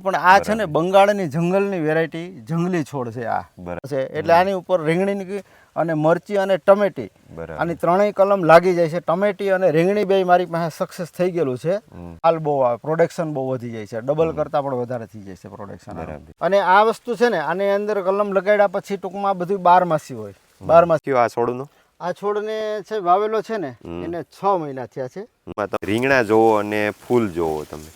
પણ આ છે ને બંગાળની જંગલની વેરાયટી જંગલી છોડ છે આ છે એટલે આની ઉપર રીંગણીની અને મરચી અને ટમેટી આની ત્રણેય કલમ લાગી જાય છે. ટમેટી અને રીંગણી બે મારી પાસે સક્સેસ થઈ ગયેલું છે. હાલ બહુ આવે, પ્રોડક્શન બહુ વધી જાય છે, ડબલ કરતાં પણ વધારે થઈ જાય છે પ્રોડક્શન. અને આ વસ્તુ છે ને આની અંદર કલમ લગાડ્યા પછી ટૂંકમાં બધું 12 માસી હોય. 12 માસી આ છોડનું આ છોડને છે વાવેલો છે ને એને 6 મહિના થયા છે. રીંગણા જોવો અને ફૂલ જોવો તમે,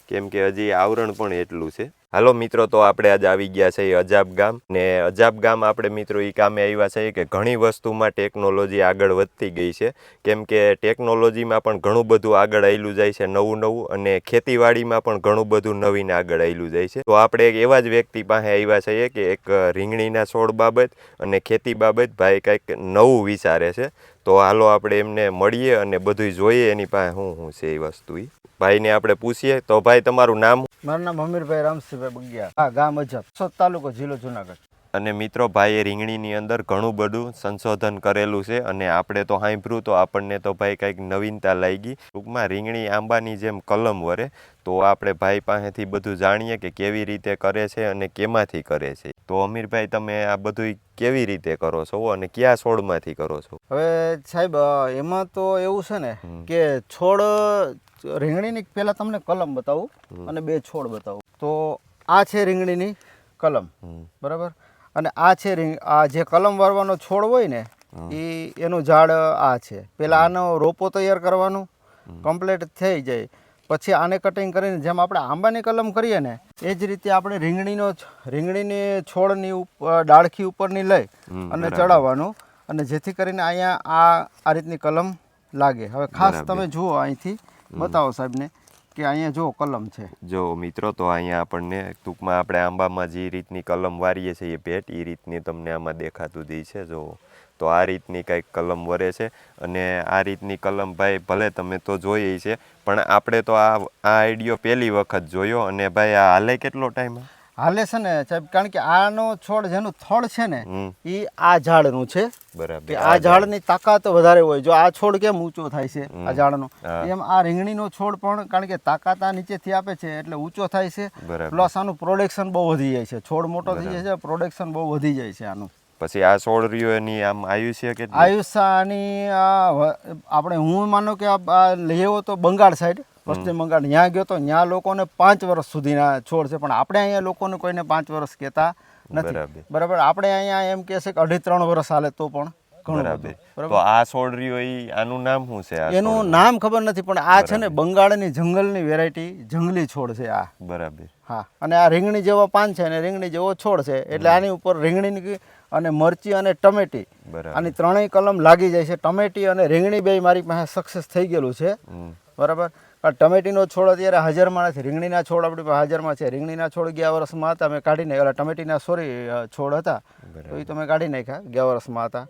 કેમ કે હજી આવરણ પણ એટલું છે. હાલો મિત્રો, તો આપણે આજે આવી ગયા છે અજાબ ગામ. ને અજાબ ગામ આપણે મિત્રો એ કામે આવ્યા છે કે ઘણી વસ્તુમાં ટેકનોલોજી આગળ વધતી ગઈ છે. કેમ કે ટેકનોલોજીમાં પણ ઘણું બધું આગળ આવેલું જાય છે નવું નવું, અને ખેતીવાડીમાં પણ ઘણું બધું નવીન આગળ આવેલું જાય છે. તો આપણે એક એવા જ વ્યક્તિ પાસે આવ્યા છીએ કે એક રીંગણીના છોડ બાબત અને ખેતી બાબત ભાઈ કંઈક નવું વિચારે છે. તો હાલો આપણે એમને મળીએ અને બધું જોઈએ એની પાસે શું છે એ વસ્તુ. ભાઈને આપણે પૂછીએ. તો ભાઈ તમારું નામ? મારું નામ હમીરભાઈ રામસિંહભાઈ બગિયા. હા, ગામ અજાબ, સત તાલુકો, જિલ્લો જુનાગઢ. અને મિત્રો ભાઈએ રીંગણીની અંદર ઘણું બધું સંશોધન કરેલું છે, અને આપણે તો સાંભળ્યું તો આપણને તો ભાઈ કંઈક નવીનતા લાગી. ટૂંકમાં રીંગણી આંબાની જેમ કલમ વરે. તો આપણે ભાઈ પાસેથી બધું જાણીએ કે કેવી રીતે કરે છે અને કેમાંથી કરે છે. તો અમીરભાઈ, તમે આ બધું કેવી રીતે કરો છો અને કયા છોડમાંથી કરો છો? હવે સાહેબ એમાં તો એવું છે ને કે છોડ રીંગણીની પહેલાં તમને કલમ બતાવું અને 2 છોડ બતાવું. તો આ છે રીંગણીની કલમ, બરાબર, અને આ છે આ જે કલમ વાળવાનો છોડ હોય ને એનું ઝાડ આ છે. પહેલાં આનો રોપો તૈયાર કરવાનું કમ્પ્લીટ થઈ જાય પછી આને કટિંગ કરીને જેમ આપણે આંબાની કલમ કરીએ ને એ જ રીતે આપણે રીંગણીની છોડની ડાળખી ઉપરની લઈ અને ચડાવવાનું, અને જેથી કરીને અહીંયા આ રીતની કલમ લાગે. હવે ખાસ તમે જુઓ, અહીંથી બતાવો સાહેબને કે અહીંયા જો કલમ છે. જો મિત્રો, તો અહીંયા આપણને ટૂંકમાં આપણે આંબામાં જે રીતની કલમ વારીએ છીએ એ ભેટ એ રીતની તમને આમાં દેખાતું દે છે. જો તો આ રીતની કંઈક કલમ વરે છે, અને આ રીતની કલમ ભાઈ ભલે તમે તો જોઈએ છે, પણ આપણે તો આ આઈડિયો પહેલી વખત જોયો. અને ભાઈ આ હાલે કેટલો ટાઈમ હાલે છે ને સાહેબ? કારણ કે આનો છોડ જેનું થડ છે ને એ આ ઝાડનું છે. બરાબર, આ ઝાડની તાકાત વધારે હોય. જો આ છોડ કેમ ઊંચો થાય છે આ ઝાડનો, એમ આ રીંગણીનો છોડ પણ, કારણ કે તાકાત આ નીચેથી આપે છે એટલે ઊંચો થાય છે. પ્લસ આનું પ્રોડક્શન બહુ વધી જાય છે. છોડ મોટો થઈ જાય છે, પ્રોડક્શન બહુ વધી જાય છે આનું. પછી આ છોડ રહ્યો એની આમ આયુષ્ય કે આયુષ્યની આપણે હું માનો કે લઈ આવ્યો તો બંગાળ સાઈડ, પશ્ચિમ બંગાળ, ત્યાં ગયો તો ત્યાં લોકોને 5 વર્ષ સુધીના છોડ છે. પણ આપણે અહીંયા લોકોને કોઈને 5 વર્ષ કહેતા નથી, બરાબર. આપણે અહીંયા એમ કહે છે કે 2.5-3 વર્ષ હાલે તો પણ ઘણું. તો આ છોડ રહ્યો આનું નામ શું છે? એનું નામ ખબર નથી, પણ આ છે ને બંગાળની જંગલની વેરાયટી જંગલી છોડ છે આ. બરાબર. હા, અને આ રીંગણી જેવો પાન છે અને રીંગણી જેવો છોડ છે એટલે આની ઉપર રીંગણીની અને મરચી અને ટમેટી આની ત્રણેય કલમ લાગી જાય છે. ટમેટી અને રીંગણી બે મારી પાસે સક્સેસ થઈ ગયેલું છે, બરાબર. ટમેટીનો છોડ અત્યારે હાજરમાં નથી, રીંગણીના છોડ આપણી પાસે હાજરમાં છે. રીંગણીના છોડ ગયા વર્ષમાં હતા, મેં કાઢી નાખ્યા. ટમેટીના છોડ હતા તો એ તમે કાઢી નાખ્યા, ગયા વર્ષમાં હતા.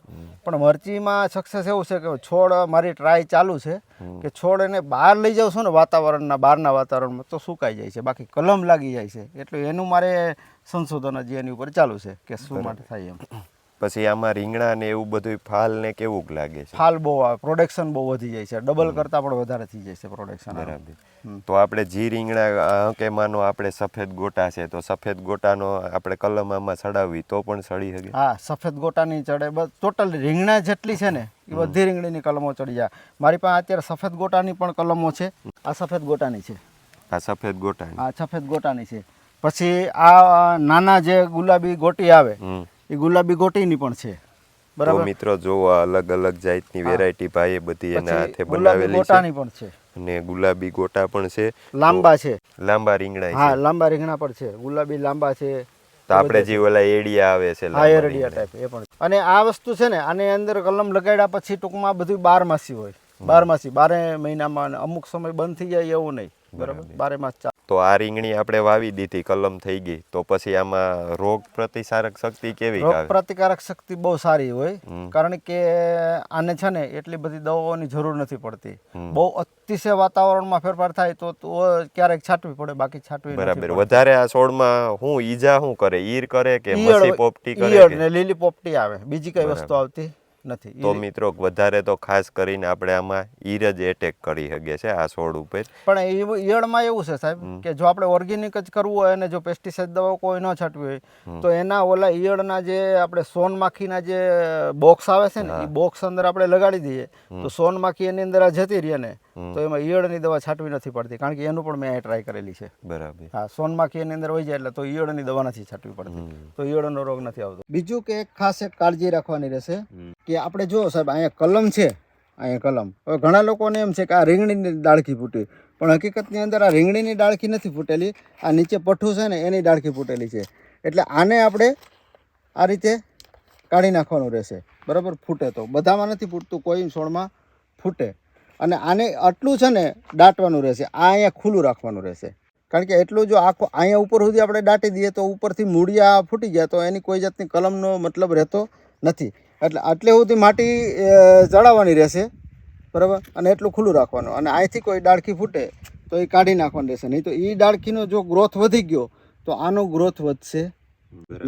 પણ મરચીમાં સક્સેસ એવું છે કે છોડ મારી ટ્રાય ચાલુ છે કે છોડ એને બહાર લઈ જાઉં છું ને બહારના વાતાવરણમાં તો સુકાઈ જાય છે, બાકી કલમ લાગી જાય છે. એટલે એનું મારે સંશોધન હજી એની ઉપર ચાલુ છે કે શું માટે થાય એમ. પછી આમાં રીંગણા ને એવું બધું ફાલ ને કેવું લાગે છે? ફાલ બહુ આવે, પ્રોડક્શન બહુ વધી જાય છે, ડબલ કરતાં પણ વધારે થઈ જાય છે પ્રોડક્શન. બરાબર. તો આપણે જી રીંગણા કે માનો આપણે સફેદ ગોટા છે તો સફેદ ગોટાનો આપણે કલમમાં ચડાવવી તો પણ ચડી શકે? હા, સફેદ ગોટાની ચડે, બસ ટોટલ રીંગણા જેટલી છે ને એ બધી રીંગણીની કલમો ચડી જાય. મારી પાસે અત્યારે સફેદ ગોટાની પણ કલમો છે. આ સફેદ ગોટાની છે. આ સફેદ ગોટાની? હા, સફેદ ગોટાની છે. પછી આ નાના જે ગુલાબી ગોટી આવે એ ગુલાબી ગોટીની પણ છે, બરાબર. મિત્રો જો અલગ અલગ જાતની વેરાયટી ભાઈ બધી એના હાથે બનાવેલી ગોટાની પણ છે, અને ગુલાબી ગોટા પણ છે, લાંબા છે, લાંબા રીંગણા. હા, લાંબા રીંગણા પણ છે, ગુલાબી લાંબા છે. તો આપણે જે ઓલા એડિયા આવે છે, હા, એડિયા ટાઈપ એ પણ. અને આ વસ્તુ છે ને આની અંદર કલમ લગાડ્યા પછી ટૂંકમાં બધું 12 માસી હોય. 12 માસી, 12 મહિનામાં, અમુક સમય બંધ થઈ જાય એવું નહીં, બરાબર. 12 માસ ચાલે. તો આ રીંગણી આપણે વાવી દીધી, કલમ થઈ ગઈ, તો પછી આમાં રોગ પ્રતિકારક શક્તિ કેવી? રોગ પ્રતિકારક શક્તિ બહુ સારી હોય, કારણ કે આને છે ને એટલી બધી દવાઓની જરૂર નથી પડતી. બહુ અતિશય વાતાવરણમાં ફેરફાર થાય તો ક્યારેક છાંટવી પડે, બાકી છાંટવી. બરાબર. વધારે આ છોડમાં ઈજા શું કરે? ઈર કરે કે મસી પોપટી કરે? ઈયળ ને લીલી પોપટી આવે, બીજી કઈ વસ્તુ આવતી નથી. તો મિત્રો વધારે તો ખાસ કરીને આપણે આમાં ઈર જ એટેક કરી શકે છે આ છોડ ઉપર. પણ ઈયળમાં એવું છે સાહેબ કે જો આપણે ઓર્ગેનિક જ કરવું હોય અને જો પેસ્ટિસાઇડ દવાઓ કોઈ ન છાંટવી હોય તો એના ઓલા ઈયળના જે આપણે સોનમાખીના જે બોક્સ આવે છે ને એ બોક્સ અંદર આપણે લગાડી દઈએ તો સોનમાખી એની અંદર આ જતી રહે ને તો એમાં ઈયળની દવા છાંટવી નથી પડતી, કારણ કે એનું પણ મેં ટ્રાય કરેલી છે. બરાબર. હા, સોનમાખી એની અંદર વહી જાય એટલે તો ઈયળની દવા નથી છાંટવી પડતી, તો ઈયળનો રોગ નથી આવતો. બીજું કે એક ખાસ એક કાળજી રાખવાની રહેશે કે આપણે જો સાહેબ અહીંયા કલમ છે, અહીંયા કલમ, હવે ઘણા લોકોને એમ છે કે આ રીંગણીની ડાળખી ફૂટી, પણ હકીકતની અંદર આ રીંગણીની ડાળખી નથી ફૂટેલી, આ નીચે પઠ્ઠું છે ને એની ડાળખી ફૂટેલી છે. એટલે આને આપણે આ રીતે કાઢી નાખવાનું રહેશે, બરાબર. ફૂટે તો બધામાં નથી ફૂટતું, કોઈ છોડમાં ફૂટે. અને આને આટલું છે ને દાટવાનું રહેશે, આ અહીંયા ખુલ્લું રાખવાનું રહેશે, કારણ કે એટલું જો આખું અહીંયા ઉપર સુધી આપણે દાટી દઈએ તો ઉપરથી મૂળિયા ફૂટી ગયા તો એની કોઈ જાતની કલમનો મતલબ રહેતો નથી. એટલે આટલે સુધી માટી ચડાવવાની રહેશે, બરાબર, અને એટલું ખુલ્લું રાખવાનું. અને અહીંથી કોઈ ડાળખી ફૂટે તો એ કાઢી નાખવાનું રહેશે, નહીં તો એ ડાળખીનો જો ગ્રોથ વધી ગયો તો આનો ગ્રોથ વધશે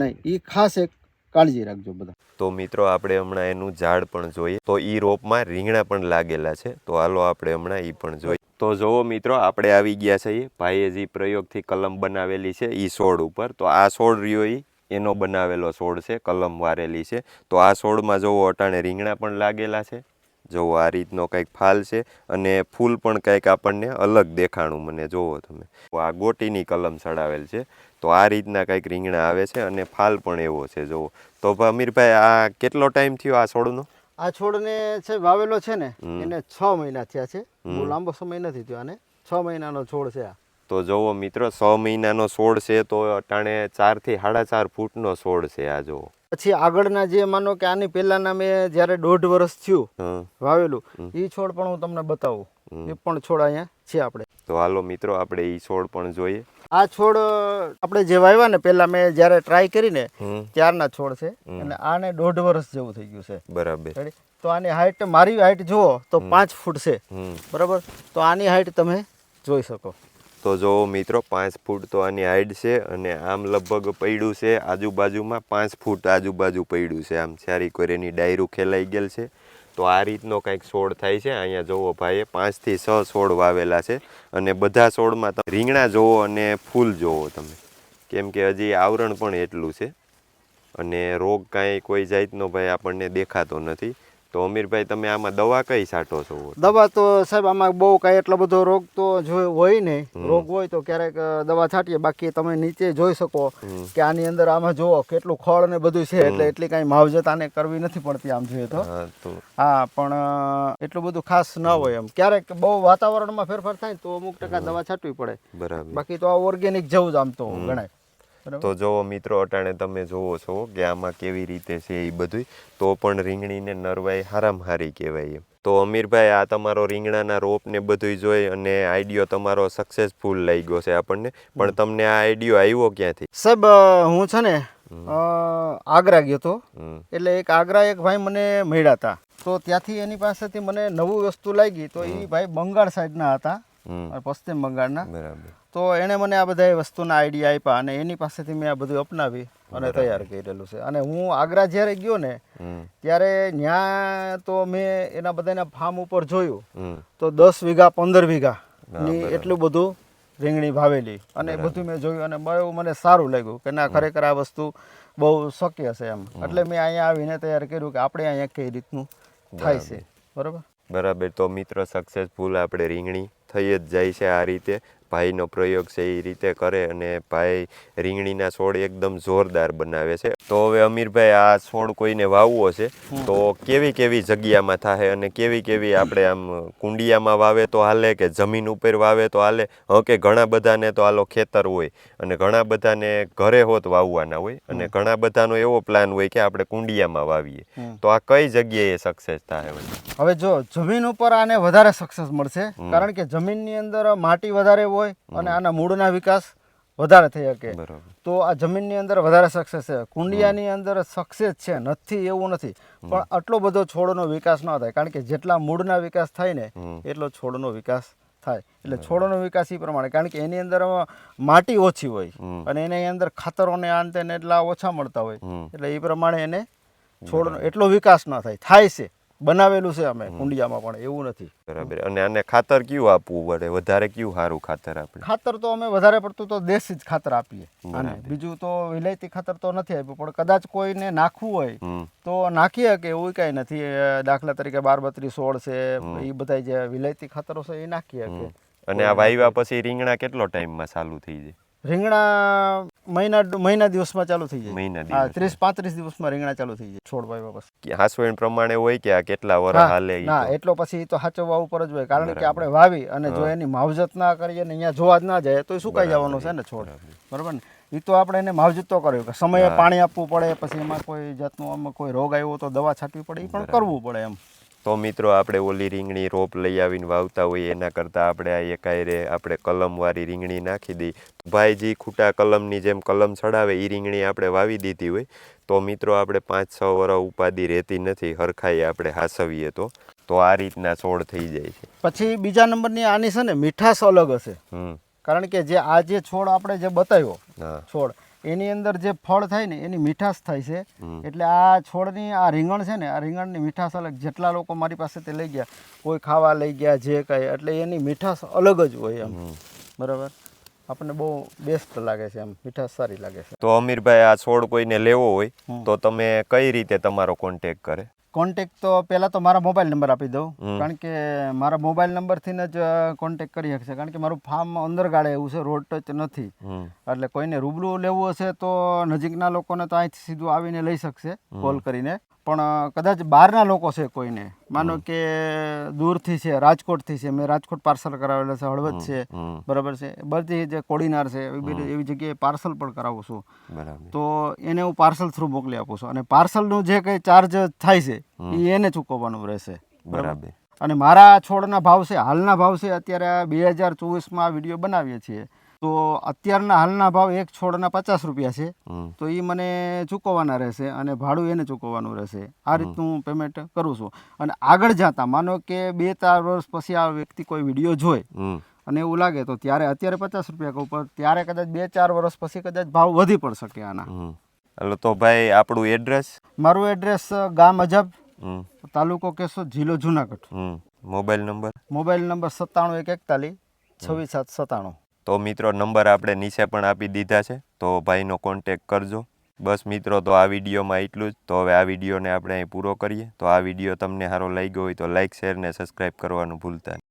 નહીં. એ ખાસ એક કાળજી રાખજો બધા. તો મિત્રો આપણે હમણાં એનું ઝાડ પણ જોઈએ, તો ઈ રોપમાં રીંગણા પણ લાગેલા છે, તો હાલો આપણે હમણાં ઈ પણ જોઈએ. તો જોવો મિત્રો, આપણે આવી ગયા છીએ ભાઈએ જે પ્રયોગથી કલમ બનાવેલી છે ઈ છોડ ઉપર. તો આ છોડ રહ્યો ઈ એનો બનાવેલો છોડ છે, કલમ વારેલી છે. તો આ છોડમાં જોવો અટાણે રીંગણા પણ લાગેલા છે, જોવો આ રીતનો કંઈક ફાલ છે, અને ફૂલ પણ કંઈક આપણને અલગ દેખાણું મને જોવો તમે. આ ગોટીની કલમ ચડાવેલ છે, તો આ રીતના કંઈક રીંગણા આવે છે અને ફાલ પણ એવો છે જોવો. તો અમીરભાઈ આ કેટલો ટાઈમ થયો આ છોડનો? આ છોડને છે વાવેલો છે ને એને 6 મહિના થયા છે, બહુ લાંબો સમય નથી થયો, આને 6 મહિનાનો છોડ છે આ. તો જોવો મિત્રો, 6 મહિનાનો છોડ છે, તો અટાણે 4 થી 4.5 ફૂટનો છોડ છે આ જોવો. પછી આગળના જે માનો કે આની પહેલાના મેં જ્યારે 1.5 વર્ષ થયું વાવેલું એ છોડ પણ હું તમને બતાવું, એ પણ છોડ અહીંયા છે આપણે. તો હાલો મિત્રો આપણે એ છોડ પણ જોઈએ. આ છોડ આપણે જે વાવ્યા ને પહેલા મેં જ્યારે ટ્રાય કરીને ત્યારના છોડ છે, અને આને 1.5 વર્ષ જેવું થઈ ગયું છે. બરાબર. તો આની હાઈટ, મારી હાઈટ જુઓ તો 5 ફૂટ છે, બરાબર. તો આની હાઈટ તમે જોઈ શકો. તો જો મિત્રો 5 ફૂટ તો આની હાઈટ છે, અને આમ લગભગ પડ્યું છે આજુબાજુમાં 5 ફૂટ આજુબાજુ પડ્યું છે, આમ ચારી કોરેની ડાયરું ખેલાઈ ગયેલ છે. તો આ રીતનો કંઈક છોડ થાય છે. અહીંયા જોવો ભાઈએ 5 થી 6 છોડ વાવેલા છે, અને બધા છોડમાં તમે રીંગણા જોવો અને ફૂલ જોવો તમે, કેમ કે હજી આવરણ પણ એટલું છે, અને રોગ કાંઈ કોઈ જાતનો ભાઈ આપણને દેખાતો નથી. તો અમીરભાઈ તમે આમાં દવા કઈ છાંટો છો? દવા તો સાહેબ આમાં બહુ કાંઈ એટલો બધો રોગ તો જો હોય નહીં, રોગ હોય તો ક્યારેક દવા છાંટીએ, બાકી તમે નીચે જોઈ શકો કે આની અંદર આમાં જુઓ કેટલું ખળ ને બધું છે, એટલે એટલી કાંઈ માવજત આને કરવી નથી પડતી આમ જોઈએ તો. હા, પણ એટલું બધું ખાસ ન હોય એમ. ક્યારેક બહુ વાતાવરણમાં ફેરફાર થાય તો અમુક ટકા દવા છાંટવી પડે, બરાબર. બાકી તો આ ઓર્ગેનિક જેવું જ આમ તો ગણાય. તો જોવો મિત્રો, અટાણે તમે જોવો છો કે આમાં કેવી રીતે છે એ બધું, તો પણ રીંગણીને નરવાઈ હારામાં હારી કહેવાય એમ. તો અમીરભાઈ, આ તમારો રીંગણાના રોપ ને બધું જોઈ અને આઈડિયો તમારો સક્સેસફુલ લઈ ગયો છે આપણને, પણ તમને આ આઈડિયો આવ્યો ક્યાંથી? સાહેબ હું છે ને આગ્રા ગયો હતો, એટલે એક આગ્રા એક ભાઈ મને મળ્યા હતા, તો ત્યાંથી એની પાસેથી મને નવું વસ્તુ લાગી. તો એ ભાઈ બંગાળ સાઈડના હતા, પશ્ચિમ બંગાળના. બરાબર. તો એણે મને આ બધા વસ્તુના આઈડિયા આપ્યા, અને એની પાસેથી મેં આ બધું અપનાવી અને તૈયાર કરેલું છે. અને હું આગ્રા જ્યારે ગયો ને ત્યારે ત્યાં તો મેં એના બધાના ફાર્મ ઉપર જોયું તો 10 વીઘા 15 વીઘાની એટલું બધું રીંગણી વાવેલી, અને બધું મેં જોયું, અને બહુ મને સારું લાગ્યું કે ના, ખરેખર આ વસ્તુ બહુ શક્ય છે એમ. એટલે મેં અહીંયા આવીને તૈયાર કર્યું કે આપણે અહીંયા કઈ રીતનું થાય છે, બરાબર. બરાબર. તો મિત્ર, સક્સેસફુલ આપણે રીંગણી થઈ જ જાય છે આ રીતે. ભાઈનો પ્રયોગ છે એ રીતે કરે, અને ભાઈ રીંગણીના છોડ એકદમ જોરદાર બનાવે છે. તો હવે અમીરભાઈ, આ છોડ કોઈને વાવવો છે તો કેવી કેવી જગ્યામાં થાય, અને કેવી કેવી આપણે આમ કુંડિયામાં વાવે તો હાલે, કે જમીન ઉપર વાવે તો હાલે? કે ઘણા બધાને તો હાલો ખેતર હોય, અને ઘણા બધાને ઘરે હોત વાવવાના હોય, અને ઘણા બધાનો એવો પ્લાન હોય કે આપણે કુંડિયામાં વાવીએ, તો આ કઈ જગ્યાએ સક્સેસ થાય? હવે જો જમીન ઉપર આને વધારે સક્સેસ મળશે, કારણ કે જમીનની અંદર માટી વધારે હોય અને આના મૂળના વિકાસ વધારે થઈ શકે, તો આ જમીનની અંદર વધારે સક્સેસ છે. કુંડિયાની અંદર સક્સેસ છે, નથી એવું નથી, પણ આટલો બધો છોડનો વિકાસ ન થાય, કારણ કે જેટલા મૂળના વિકાસ થાય ને એટલો છોડનો વિકાસ થાય. એટલે છોડનો વિકાસ એ પ્રમાણે, કારણ કે એની અંદર માટી ઓછી હોય અને એની અંદર ખાતરોને આંતે એટલા ઓછા મળતા હોય, એટલે એ પ્રમાણે એને છોડનો એટલો વિકાસ ન થાય છે બનાવેલું છે અમે કુંડિયામાં પણ એવું નથી. બરાબર. અને આને ખાતર કયું આપવું પડે, વધારે કયું સારું ખાતર આપણે? ખાતર તો અમે વધારે પડતું તો દેશી જ ખાતર આપીએ અને બીજું તો વિલાયતી ખાતર તો નથી આપ્યું, પણ કદાચ કોઈને નાખવું હોય તો નાખી શકે એવું કાંઈ નથી. દાખલા તરીકે 12-32-16 છે એ બધા જે વિલાયતી ખાતરો છે એ નાખી શકે. અને આ વાવ્યા પછી રીંગણા કેટલો ટાઈમમાં ચાલુ થઈ જાય? રીંગણા મહિના દિવસમાં ચાલુ થઈ જાય. મહિના હા, દિવસ 30-35 દિવસમાં રીંગણા ચાલુ થઈ જાય છોડ વાવ્યા પછી. હાસવેણ પ્રમાણે હોય કે આ કેટલા વર્ષ હાલે? ના, એટલો પછી તો સાચવવા ઉપર જ હોય, કારણ કે આપણે વાવી અને જો એની માવજત ના કરીએ ને અહીંયા જોવા જ ના જાય તો એ સુકાઈ જવાનો છે ને છોડ, બરાબર ને. એ તો આપણે એને માવજત તો કર્યું કે સમયે પાણી આપવું પડે, પછી એમાં કોઈ જાતનો આમાં કોઈ રોગ આવ્યો તો દવા છાંટવી પડે, એ પણ કરવું પડે એમ. તો મિત્રો આપણે ઓલી રીંગણી રોપ લઈ આવીને વાવતા હોય એના કરતાં આપણે આ એકાયરે આપણે કલમવાળી રીંગણી નાખી દઈ. ભાઈજી ખૂટા કલમની જેમ કલમ ચડાવે એ રીંગણી આપણે વાવી દીધી હોય તો મિત્રો આપણે 5-6 વર્ષ ઉપાધિ રહેતી નથી, હરખાઈ આપણે હાસવીએ તો આ રીતના છોડ થઈ જાય છે. પછી બીજા નંબરની આની છે ને મીઠાશ અલગ હશે, કારણ કે જે આ જે છોડ આપણે જે બતાવ્યો છોડ એની અંદર જે ફળ થાય ને એની મીઠાશ થાય છે. એટલે આ છોડની આ રીંગણ છે ને આ રીંગણની મીઠાશ અલગ. જેટલા લોકો મારી પાસેથી લઈ ગયા, કોઈ ખાવા લઈ ગયા જે કાંઈ, એટલે એની મીઠાશ અલગ જ હોય એમ, બરાબર. આપણને બહુ બેસ્ટ લાગે છે એમ, મીઠાશ સારી લાગે છે. તો અમીરભાઈ આ છોડ કોઈને લેવો હોય તો તમે કઈ રીતે તમારો કોન્ટેક કરે? કોન્ટેક તો પહેલાં તો મારા મોબાઈલ નંબર આપી દઉં, કારણ કે મારા મોબાઈલ નંબરથી જ કોન્ટેક કરી શકશે, કારણ કે મારું ફાર્મ અંદર ગાળે એવું છે, રોડ ટચ નથી. એટલે કોઈને રૂબરૂ લેવું હશે તો નજીકના લોકોને તો અહીંથી સીધું આવીને લઈ શકશે કોલ કરીને. પણ કદાચ બહારના લોકો છે કોઈને, માનો કે દૂરથી છે, રાજકોટથી છે, મેં રાજકોટ પાર્સલ કરાવેલો છે, હળવદ છે, બરાબર છે, બધી જે કોડીનાર છે એવી જગ્યાએ પાર્સલ પણ કરાવું છું. તો એને હું પાર્સલ થ્રુ મોકલી આપું છું, અને પાર્સલનું જે કંઈ ચાર્જ થાય છે એ એને ચૂકવવાનું રહેશે, બરાબર. અને મારા છોડના ભાવ છે, હાલના ભાવ છે અત્યારે 2024માં આ વિડીયો બનાવીએ છીએ તો અત્યારના હાલના ભાવ એક છોડના 50 રૂપિયા છે, તો એ મને ચૂકવવાના રહેશે અને ભાડું એને ચૂકવવાનું રહેશે. આ રીતનું હું પેમેન્ટ કરું છું. અને આગળ જતા માનો કે 2-4 વર્ષ પછી આ વ્યક્તિ કોઈ વિડીયો જોઈ અને એવું લાગે તો ત્યારે અત્યારે 50 રૂપિયા કહું, પણ ત્યારે કદાચ 2-4 વર્ષ પછી કદાચ ભાવ વધી પણ શકે આના. હાલો તો ભાઈ આપણું એડ્રેસ? મારું એડ્રેસ ગામ અજબ, તાલુકો કેશોદ, જિલ્લો Junagadh. Mobile number? Mobile number 97 141 26 797. તો મિત્રો નંબર આપણે નીચે પણ આપી દીધા છે, તો ભાઈનો કોન્ટેક કરજો. બસ મિત્રો, તો આ વિડીયોમાં એટલું જ. તો હવે આ વિડીયોને આપણે અહીં પૂરો કરીએ. તો આ વિડીયો તમને સારો લાગ્યો હોય તો લાઇક, શેર ને સબસ્ક્રાઈબ કરવાનું ભૂલતા નહીં.